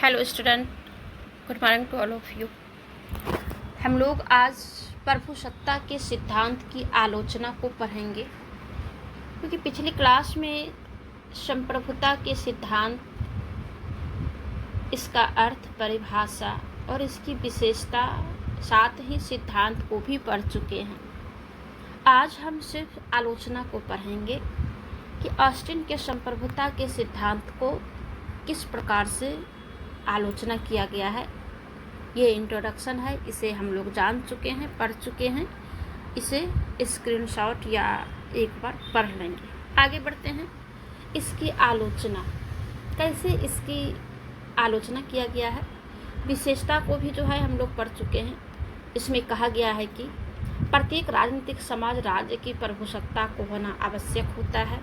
Hello student, good morning to all of you. हम लोग आज प्रभुसत्ता के सिद्धांत की आलोचना को पढ़ेंगे, क्योंकि पिछली क्लास में संप्रभुता के सिद्धांत, इसका अर्थ, परिभाषा और इसकी विशेषता, साथ ही सिद्धांत को भी पढ़ चुके हैं। आज हम सिर्फ आलोचना को पढ़ेंगे कि ऑस्टिन के संप्रभुता के सिद्धांत को किस प्रकार से आलोचना किया गया है। ये इंट्रोडक्शन है, इसे हम लोग जान चुके हैं, पढ़ चुके हैं। इसे स्क्रीनशॉट या एक बार पढ़ लेंगे। आगे बढ़ते हैं। इसकी आलोचना, कैसे इसकी आलोचना किया गया है, विशेषता को भी जो है हम लोग पढ़ चुके हैं। इसमें कहा गया है कि प्रत्येक राजनीतिक समाज राज्य की प्रभुसत्ता को होना आवश्यक होता है।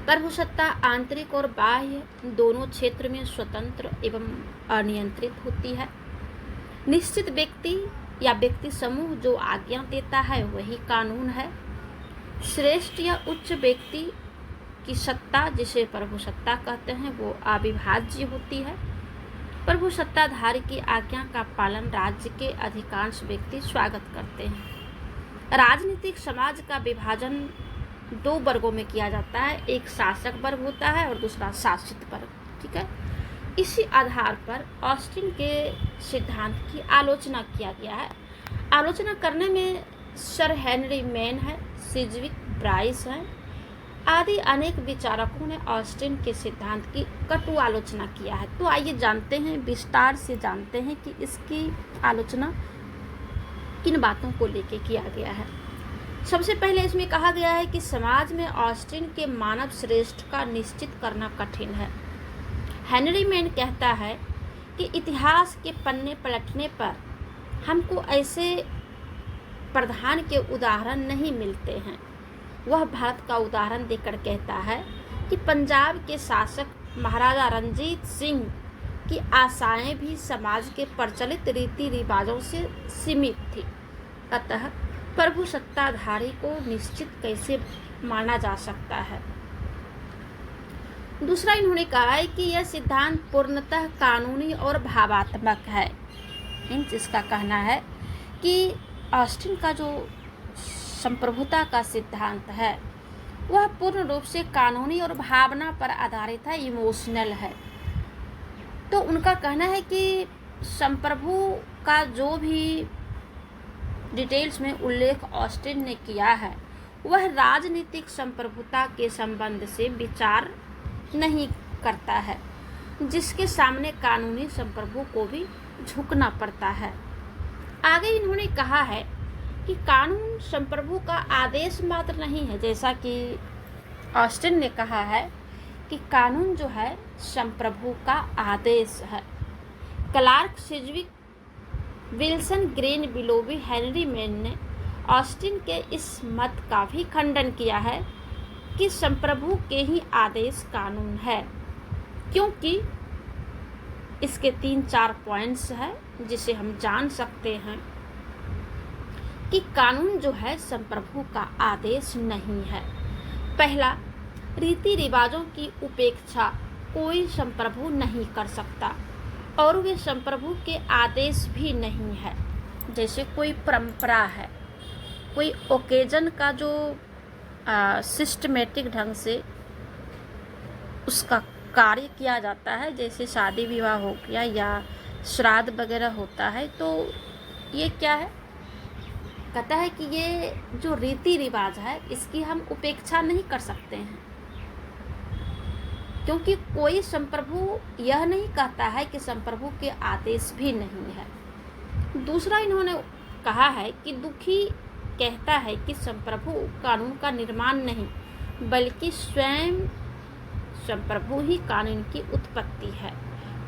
प्रभुसत्ता आंतरिक और बाह्य दोनों क्षेत्र में स्वतंत्र एवं अनियंत्रित होती है। निश्चित व्यक्ति या व्यक्ति समूह जो आज्ञा देता है वही कानून है। श्रेष्ठ या उच्च व्यक्ति की सत्ता, जिसे प्रभुसत्ता कहते हैं, वो अविभाज्य होती है। प्रभुसत्ताधारी की आज्ञा का पालन राज्य के अधिकांश व्यक्ति स्वागत करते हैं। राजनीतिक समाज का विभाजन दो वर्गों में किया जाता है, एक शासक वर्ग होता है और दूसरा शासित वर्ग। ठीक है, इसी आधार पर ऑस्टिन के सिद्धांत की आलोचना किया गया है। आलोचना करने में सर हेनरी मैन है, सिजविक ब्राइस है आदि अनेक विचारकों ने ऑस्टिन के सिद्धांत की कटु आलोचना किया है। तो आइए जानते हैं, विस्तार से जानते हैं कि इसकी आलोचना किन बातों को लेकर किया गया है। सबसे पहले इसमें कहा गया है कि समाज में ऑस्टिन के मानव श्रेष्ठ का निश्चित करना कठिन है। हेनरी मैन कहता है कि इतिहास के पन्ने पलटने पर हमको ऐसे प्रधान के उदाहरण नहीं मिलते हैं। वह भारत का उदाहरण देकर कहता है कि पंजाब के शासक महाराजा रंजीत सिंह की आशाएं भी समाज के प्रचलित रीति रिवाजों से सीमित थी। अतः प्रभुसत्ताधारी को निश्चित कैसे माना जा सकता है। दूसरा, इन्होंने कहा है कि यह सिद्धांत पूर्णतः कानूनी और भावात्मक है। इसका कहना है कि ऑस्टिन का जो संप्रभुता का सिद्धांत है वह पूर्ण रूप से कानूनी और भावना पर आधारित है, इमोशनल है। तो उनका कहना है कि संप्रभु का जो भी डिटेल्स में उल्लेख ऑस्टिन ने किया है वह राजनीतिक संप्रभुता के संबंध से विचार नहीं करता है, जिसके सामने कानूनी संप्रभु को भी झुकना पड़ता है। आगे इन्होंने कहा है कि कानून संप्रभु का आदेश मात्र नहीं है, जैसा कि ऑस्टिन ने कहा है कि कानून जो है संप्रभु का आदेश है। क्लार्क, सिजविक, विल्सन, ग्रीन, बिलोवी, हेनरी मैन ने ऑस्टिन के इस मत का भी खंडन किया है कि संप्रभु के ही आदेश कानून है, क्योंकि इसके 3-4 पॉइंट्स हैं जिसे हम जान सकते हैं कि कानून जो है संप्रभु का आदेश नहीं है। पहला, रीति रिवाजों की उपेक्षा कोई संप्रभु नहीं कर सकता और वे संप्रभु के आदेश भी नहीं है। जैसे कोई परंपरा है, कोई ओकेजन का जो सिस्टमेटिक ढंग से उसका कार्य किया जाता है, जैसे शादी विवाह हो गया या श्राद्ध वगैरह होता है, तो ये क्या है, कहता है कि ये जो रीति रिवाज है इसकी हम उपेक्षा नहीं कर सकते हैं, क्योंकि कोई संप्रभु यह नहीं कहता है कि संप्रभु के आदेश भी नहीं है। दूसरा, इन्होंने कहा है कि दुखी कहता है कि संप्रभु कानून का निर्माण नहीं बल्कि स्वयं संप्रभु ही कानून की उत्पत्ति है।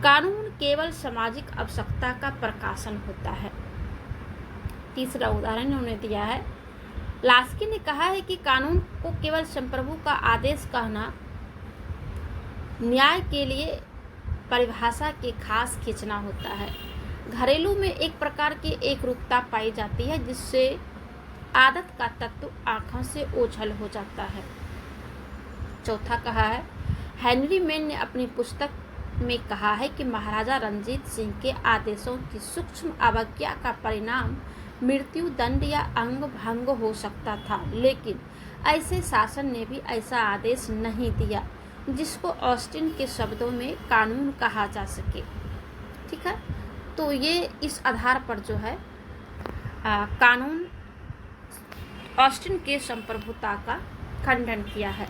कानून केवल सामाजिक आवश्यकता का प्रकाशन होता है। तीसरा उदाहरण इन्होंने दिया है, लास्की ने कहा है कि कानून को केवल संप्रभु का आदेश कहना न्याय के लिए परिभाषा के खास खींचना होता है। घरेलू में एक प्रकार की एकरूपता पाई जाती है, जिससे आदत का तत्व आँखों से ओझल हो जाता है। चौथा कहा है, हेनरी मैन ने अपनी पुस्तक में कहा है कि महाराजा रणजीत सिंह के आदेशों की सूक्ष्म अवज्ञा का परिणाम मृत्यु दंड या अंग भंग हो सकता था, लेकिन ऐसे शासन ने भी ऐसा आदेश नहीं दिया जिसको ऑस्टिन के शब्दों में कानून कहा जा सके। ठीक है, तो ये इस आधार पर जो है कानून ऑस्टिन के संप्रभुता का खंडन किया है।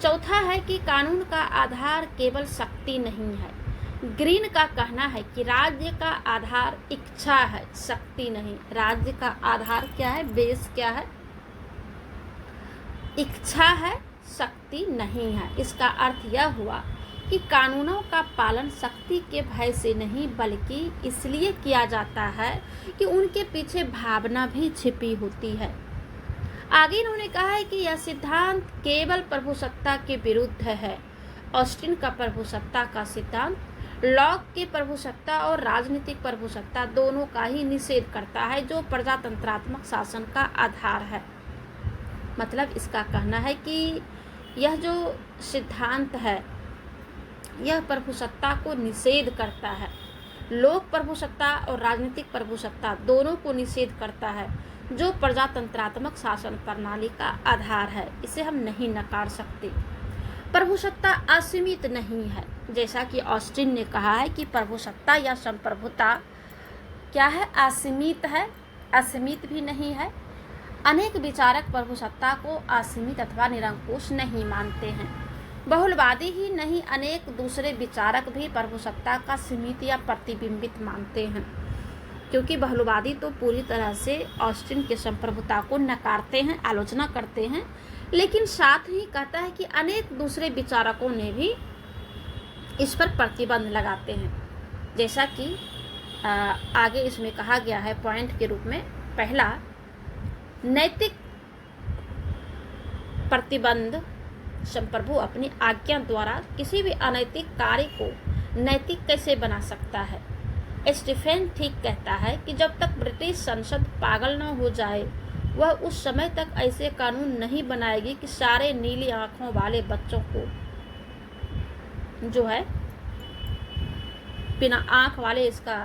चौथा है कि कानून का आधार केवल शक्ति नहीं है। ग्रीन का कहना है कि राज्य का आधार इच्छा है, शक्ति नहीं। राज्य का आधार क्या है, बेस क्या है, इच्छा है, शक्ति नहीं है। इसका अर्थ यह हुआ कि कानूनों का पालन शक्ति के भय से नहीं बल्कि इसलिए किया जाता है कि उनके पीछे भावना भी छिपी होती है। आगे इन्होंने कहा है कि यह सिद्धांत केवल प्रभुसत्ता के विरुद्ध है। ऑस्टिन का प्रभुसत्ता का सिद्धांत लॉक के प्रभुसत्ता और राजनीतिक प्रभुसत्ता दोनों का ही निषेध करता है, जो प्रजातंत्रात्मक शासन का आधार है। मतलब इसका कहना है कि यह जो सिद्धांत है यह प्रभुसत्ता को निषेध करता है, लोक प्रभुसत्ता और राजनीतिक प्रभुसत्ता दोनों को निषेध करता है, जो प्रजातंत्रात्मक शासन प्रणाली का आधार है। इसे हम नहीं नकार सकते। प्रभुसत्ता असीमित नहीं है, जैसा कि ऑस्टिन ने कहा है कि प्रभुसत्ता या संप्रभुता क्या है, असीमित है, असीमित भी नहीं है। अनेक विचारक प्रभुसत्ता को असीमित अथवा निरंकुश नहीं मानते हैं। बहुलवादी ही नहीं, अनेक दूसरे विचारक भी प्रभुसत्ता का सीमित या प्रतिबिंबित मानते हैं, क्योंकि बहुलवादी तो पूरी तरह से ऑस्टिन के संप्रभुता को नकारते हैं, आलोचना करते हैं, लेकिन साथ ही कहता है कि अनेक दूसरे विचारकों ने भी इस पर प्रतिबंध लगाते हैं। जैसा कि आगे इसमें कहा गया है पॉइंट के रूप में, पहला, नैतिक प्रतिबंध। संप्रभु अपनी आज्ञा द्वारा किसी भी अनैतिक कार्य को नैतिक कैसे बना सकता है। स्टीफेन ठीक कहता है कि जब तक ब्रिटिश संसद पागल न हो जाए वह उस समय तक ऐसे कानून नहीं बनाएगी कि सारे नीली आंखों वाले बच्चों को जो है बिना आंख वाले इसका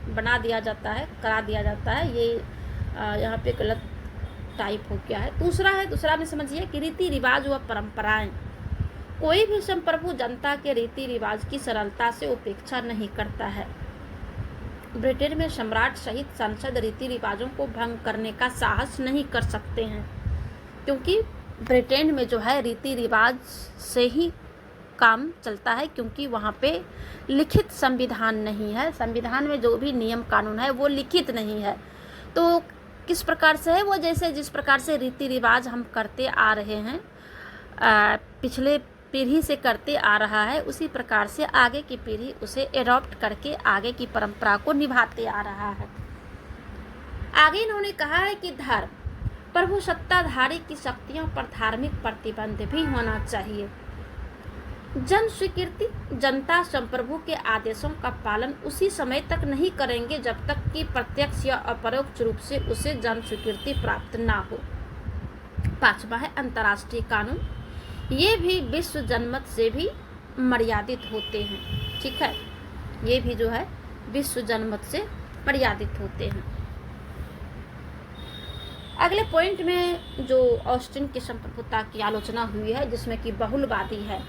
बना दिया जाता है, करा दिया जाता है। ये यहाँ पे गलत टाइप हो गया है। दूसरा में समझिए कि रीति रिवाज व परंपराएं। कोई भी संप्रभु जनता के रीति रिवाज की सरलता से उपेक्षा नहीं करता है। ब्रिटेन में सम्राट सहित संसद रीति रिवाजों को भंग करने का साहस नहीं कर सकते हैं, क्योंकि ब्रिटेन में जो है रीति रिवाज से ही काम चलता है, क्योंकि वहाँ पे लिखित संविधान नहीं है। संविधान में जो भी नियम कानून है वो लिखित नहीं है। तो किस प्रकार से है वो, जैसे जिस प्रकार से रीति रिवाज हम करते आ रहे हैं, पिछले पीढ़ी से करते आ रहा है, उसी प्रकार से आगे की पीढ़ी उसे एडॉप्ट करके आगे की परंपरा को निभाते आ रहा है। आगे इन्होंने कहा है कि धर्म, प्रभुसत्ताधारी की शक्तियों पर धार्मिक प्रतिबंध भी होना चाहिए। जन स्वीकृति, जनता संप्रभु के आदेशों का पालन उसी समय तक नहीं करेंगे जब तक कि प्रत्यक्ष या अपरोक्ष रूप से उसे जन स्वीकृति प्राप्त ना हो। पांचवा है अंतर्राष्ट्रीय कानून। ये भी विश्व जनमत से भी मर्यादित होते हैं। ठीक है, ये भी जो है विश्व जनमत से मर्यादित होते हैं। अगले पॉइंट में जो ऑस्टिन की संप्रभुता की आलोचना हुई है, जिसमें कि बहुलवादी है,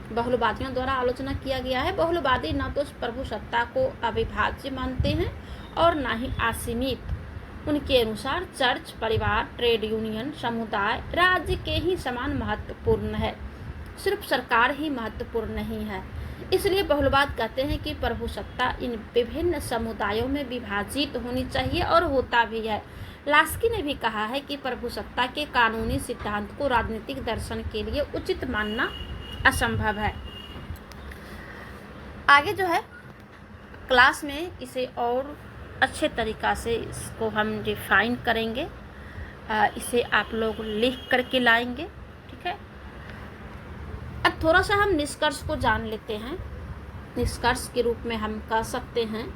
बहुलवादियों द्वारा आलोचना किया गया है। बहुलवादी न तो प्रभुसत्ता को अविभाज्य मानते हैं और न ही असीमित। उनके अनुसार चर्च, परिवार, ट्रेड यूनियन, समुदाय राज्य के ही समान महत्वपूर्ण है, सिर्फ सरकार ही महत्वपूर्ण नहीं है। इसलिए बहुलवाद कहते हैं कि प्रभुसत्ता इन विभिन्न समुदायों में विभाजित होनी चाहिए और होता भी है। लास्की ने भी कहा है कि प्रभुसत्ता के कानूनी सिद्धांत को राजनीतिक दर्शन के लिए उचित मानना असंभव है। आगे जो है क्लास में इसे और अच्छे तरीक़ा से इसको हम डिफाइन करेंगे, इसे आप लोग लिख करके लाएंगे। ठीक है, अब थोड़ा सा हम निष्कर्ष को जान लेते हैं। निष्कर्ष के रूप में हम कह सकते हैं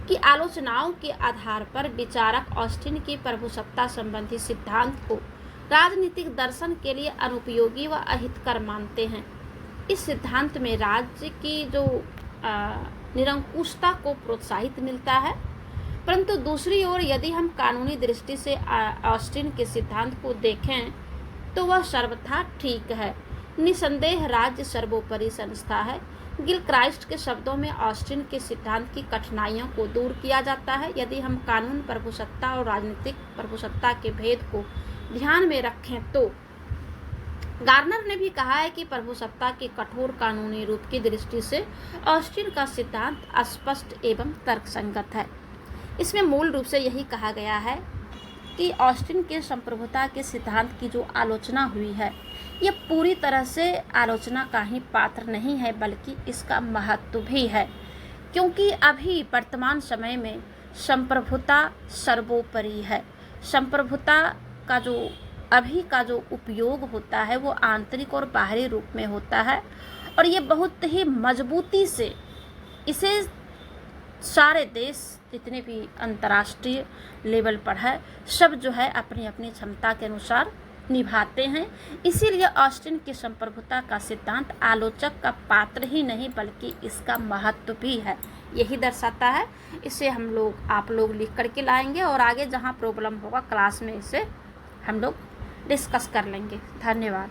कि आलोचनाओं के आधार पर विचारक ऑस्टिन की प्रभुसत्ता संबंधी सिद्धांत को राजनीतिक दर्शन के लिए अनुपयोगी व अहितकर मानते हैं। इस सिद्धांत में राज्य की जो निरंकुशता को प्रोत्साहित मिलता है, परंतु दूसरी ओर यदि हम कानूनी दृष्टि से ऑस्टिन के सिद्धांत को देखें तो वह सर्वथा ठीक है। निसंदेह राज्य सर्वोपरि संस्था है। गिलक्राइस्ट के शब्दों में ऑस्टिन के सिद्धांत की कठिनाइयों को दूर किया जाता है यदि हम कानून प्रभुसत्ता और राजनीतिक प्रभुसत्ता के भेद को ध्यान में रखें तो। गार्नर ने भी कहा है कि प्रभुसत्ता के कठोर कानूनी रूप की दृष्टि से ऑस्टिन का सिद्धांत अस्पष्ट एवं तर्कसंगत है। इसमें मूल रूप से यही कहा गया है कि ऑस्टिन के संप्रभुता के सिद्धांत की जो आलोचना हुई है ये पूरी तरह से आलोचना का ही पात्र नहीं है, बल्कि इसका महत्व भी है, क्योंकि अभी वर्तमान समय में संप्रभुता सर्वोपरि है। संप्रभुता का जो अभी का जो उपयोग होता है वो आंतरिक और बाहरी रूप में होता है, और ये बहुत ही मजबूती से इसे सारे देश जितने भी अंतर्राष्ट्रीय लेवल पर है सब जो है अपनी अपनी क्षमता के अनुसार निभाते हैं। इसीलिए ऑस्टिन की संप्रभुता का सिद्धांत आलोचक का पात्र ही नहीं बल्कि इसका महत्व भी है, यही दर्शाता है। इसे आप लोग लिख करके लाएंगे और आगे जहाँ प्रॉब्लम होगा क्लास में इसे हम लोग डिस्कस कर लेंगे। धन्यवाद।